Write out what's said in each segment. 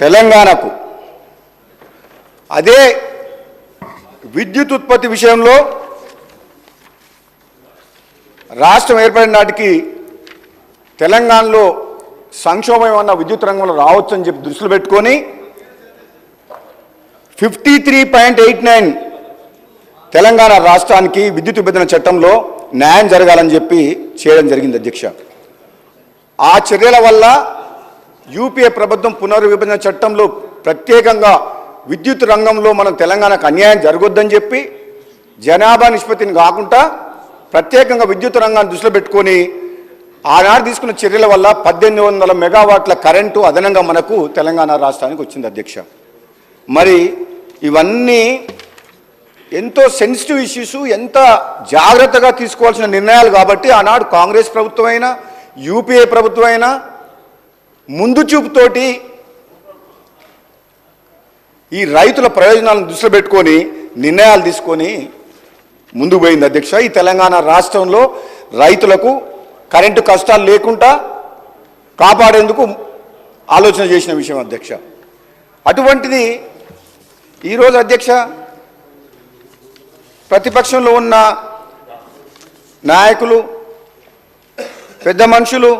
తెలంగాణకు అదే విద్యుత్ ఉత్పత్తి విషయంలో రాష్ట్రం ఏర్పడిన నాటికి తెలంగాణలో సంక్షోభం అన్న విద్యుత్ రంగంలో రావచ్చని చెప్పి దృష్టిలో పెట్టుకొని 53.89 తెలంగాణ రాష్ట్రానికి విద్యుత్ విభజన చట్టంలో న్యాయం జరగాలని చెప్పి చేయడం జరిగింది అధ్యక్ష. ఆ చర్యల వల్ల యూపీఏ ప్రభుత్వం పునర్విభజన చట్టంలో ప్రత్యేకంగా విద్యుత్ రంగంలో మనం తెలంగాణకు అన్యాయం జరగొద్దని చెప్పి జనాభా నిష్పత్తిని కాకుండా ప్రత్యేకంగా విద్యుత్ రంగాన్ని దృష్టిలో పెట్టుకొని ఆనాడు తీసుకున్న చర్యల వల్ల 1800 మెగావాట్ల కరెంటు అదనంగా మనకు తెలంగాణ రాష్ట్రానికి వచ్చింది అధ్యక్ష. మరి ఇవన్నీ ఎంతో సెన్సిటివ్ ఇష్యూస్, ఎంత జాగ్రత్తగా తీసుకోవాల్సిన నిర్ణయాలు కాబట్టి ఆనాడు కాంగ్రెస్ ప్రభుత్వం అయినా యూపీఏ ప్రభుత్వం అయినా ముందు చూపుతోటి ఈ రైతుల ప్రయోజనాలను దృష్టిలో పెట్టుకొని నిర్ణయాలు తీసుకొని ముందుకు పోయింది అధ్యక్ష. ఈ తెలంగాణ రాష్ట్రంలో రైతులకు కరెంటు కష్టాలు లేకుండా కాపాడేందుకు ఆలోచన చేసిన విషయం అధ్యక్ష. అటువంటిది ఈరోజు అధ్యక్ష ప్రతిపక్షంలో ఉన్న నాయకులు, పెద్ద మనుషులు,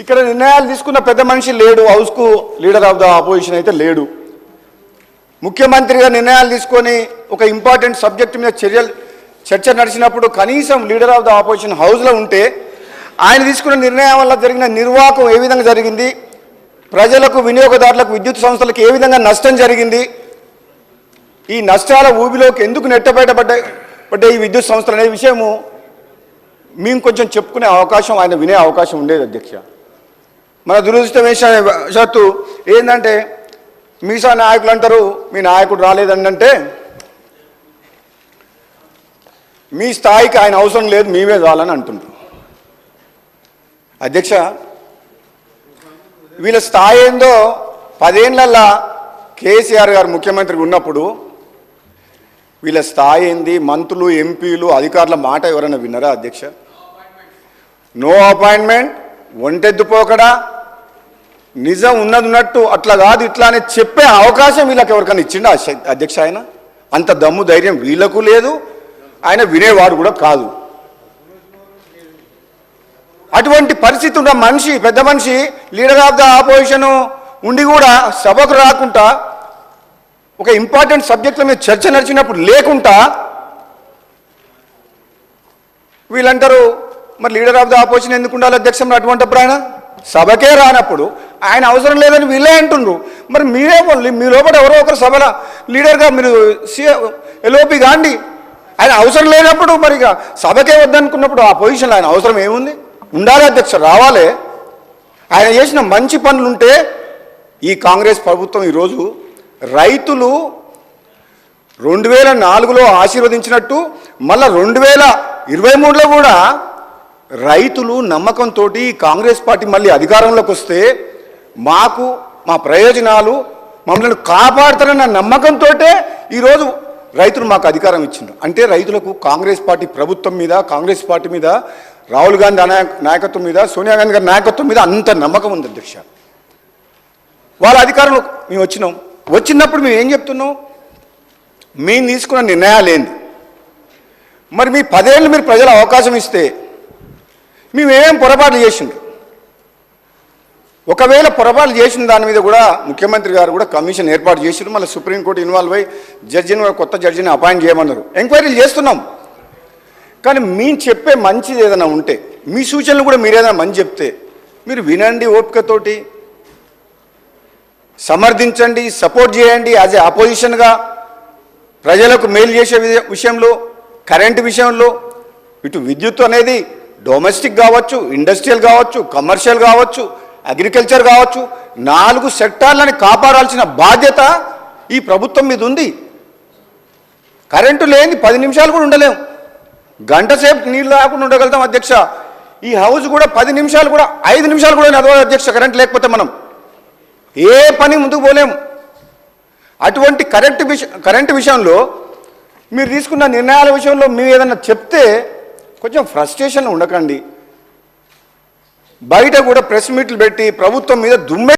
ఇక్కడ నిర్ణయాలు తీసుకున్న పెద్ద మనిషి లేడు, హౌస్కు లీడర్ ఆఫ్ ద అపోజిషన్ అయితే లేడు. ముఖ్యమంత్రిగా నిర్ణయాలు తీసుకొని ఒక ఇంపార్టెంట్ సబ్జెక్ట్ మీద చర్చ నడిచినప్పుడు కనీసం లీడర్ ఆఫ్ ద ఆపోజిషన్ హౌస్లో ఉంటే ఆయన తీసుకున్న నిర్ణయం వల్ల జరిగిన నిర్వాహకం ఏ విధంగా జరిగింది, ప్రజలకు, వినియోగదారులకు, విద్యుత్ సంస్థలకు ఏ విధంగా నష్టం జరిగింది, ఈ నష్టాల ఊబిలోకి ఎందుకు నెట్టబయటపడ్డాయి ఈ విద్యుత్ సంస్థలు అనే విషయము మేము కొంచెం చెప్పుకునే అవకాశం, ఆయన వినే అవకాశం ఉండేది అధ్యక్ష. మన దురదృష్టవశాత్తు ఏంటంటే మీసా నాయకులు అంటారు మీ నాయకుడు రాలేదంటే మీ స్థాయికి ఆయన అవసరం లేదు, మేమే చాలని అంటుంటారు అధ్యక్ష. వీళ్ళ స్థాయి ఏందో 10 ఏళ్ళల్లో కేసీఆర్ గారు ముఖ్యమంత్రిగా ఉన్నప్పుడు వీళ్ళ స్థాయి ఏంది, మంత్రులు, ఎంపీలు, అధికారుల మాట ఎవరైనా విన్నారా అధ్యక్ష? నో అపాయింట్మెంట్, ఒంటెద్దుపోకడా, నిజం ఉన్నది ఉన్నట్టు అట్లా కాదు ఇట్లా అని చెప్పే అవకాశం వీళ్ళకి ఎవరికైనా ఇచ్చిండా అధ్యక్ష? ఆయన అంత దమ్ము ధైర్యం వీళ్ళకు లేదు, ఆయన వినేవాడు కూడా కాదు. అటువంటి పరిస్థితి ఉన్న మనిషి, పెద్ద మనిషి, లీడర్ ఆఫ్ ద ఆపోజిషన్ ఉండి కూడా సభకు రాకుండా ఒక ఇంపార్టెంట్ సబ్జెక్టుల మీద చర్చ నడిచినప్పుడు లేకుండా వీళ్ళంటారు మరి లీడర్ ఆఫ్ ద ఆపోజిషన్ ఎందుకు ఉండాలి అధ్యక్ష? అటువంటిప్పుడు ఆయన సభకే రానప్పుడు ఆయన అవసరం లేదని వీళ్ళే అంటుండ్రు. మరి మీరే మీ లోపల ఎవరో ఒకరు సభలో లీడర్గా మీరు ఎల్ఓపి కాండి. ఆయన అవసరం లేనప్పుడు మరి ఇక సభకే వద్దనుకున్నప్పుడు ఆ పొజిషన్లో ఆయన అవసరం ఏముంది? ఉండాలి అధ్యక్ష, రావాలి. ఆయన చేసిన మంచి పనులుంటే ఈ కాంగ్రెస్ ప్రభుత్వం ఈరోజు రైతులు 2004లో ఆశీర్వదించినట్టు మళ్ళీ 2023లో కూడా రైతులు నమ్మకంతో కాంగ్రెస్ పార్టీ మళ్ళీ అధికారంలోకి వస్తే మాకు మా ప్రయోజనాలు మమ్మల్ని కాపాడుతారన్న నమ్మకంతో ఈరోజు రైతులు మాకు అధికారం ఇచ్చిండ్రు. అంటే రైతులకు కాంగ్రెస్ పార్టీ ప్రభుత్వం మీద, కాంగ్రెస్ పార్టీ మీద, రాహుల్ గాంధీ నాయకత్వం మీద, సోనియా గాంధీ గారి నాయకత్వం మీద అంత నమ్మకం ఉంది అధ్యక్ష. వాళ్ళ అధికారంలో మేము వచ్చినప్పుడు మేము ఏం చెప్తున్నాం? మేము తీసుకున్న నిర్ణయాలు ఏంది? మరి మీ 10 ఏళ్ళు మీరు ప్రజల అవకాశం ఇస్తే మేమేం పొరపాట్లు చేసిండ్రు? ఒకవేళ పొరపాటు చేసిన దాని మీద కూడా ముఖ్యమంత్రి గారు కూడా కమిషన్ ఏర్పాటు చేసిండ్రు. మళ్ళీ సుప్రీంకోర్టు ఇన్వాల్వ్ అయ్యి కొత్త జడ్జిని అపాయింట్ చేయమన్నారు. ఎంక్వైరీలు చేస్తున్నాం. కానీ మేము చెప్పే మంచిది ఏదైనా ఉంటే, మీ సూచనలు కూడా మీరు ఏదైనా మంచి చెప్తే మీరు వినండి, ఓపికతోటి సమర్థించండి, సపోర్ట్ చేయండి. యాజ్ ఏ అపోజిషన్గా ప్రజలకు మేలు చేసే విషయంలో, కరెంటు విషయంలో, ఇటు విద్యుత్ అనేది డొమెస్టిక్ కావచ్చు, ఇండస్ట్రియల్ కావచ్చు, కమర్షియల్ కావచ్చు, అగ్రికల్చర్ కావచ్చు, 4 సెక్టార్లని కాపాడాల్సిన బాధ్యత ఈ ప్రభుత్వం మీద ఉంది. కరెంటు లేని 10 నిమిషాలు కూడా ఉండలేము. గంట సేపు నీళ్ళు లేకుండా ఉండగలుగుతాం అధ్యక్ష. ఈ హౌస్ కూడా 10 నిమిషాలు కూడా 5 నిమిషాలు కూడా నడవదు అధ్యక్ష. కరెంట్ లేకపోతే మనం ఏ పని ముందుకు పోలేము. అటువంటి కరెంటు విషయంలో మీరు తీసుకున్న నిర్ణయాల విషయంలో మీరు ఏదన్నా చెప్తే కొంచెం ఫ్రస్ట్రేషన్ ఉండకండి. బయట కూడా ప్రెస్ మీట్లు పెట్టి ప్రభుత్వం మీద దుమ్మె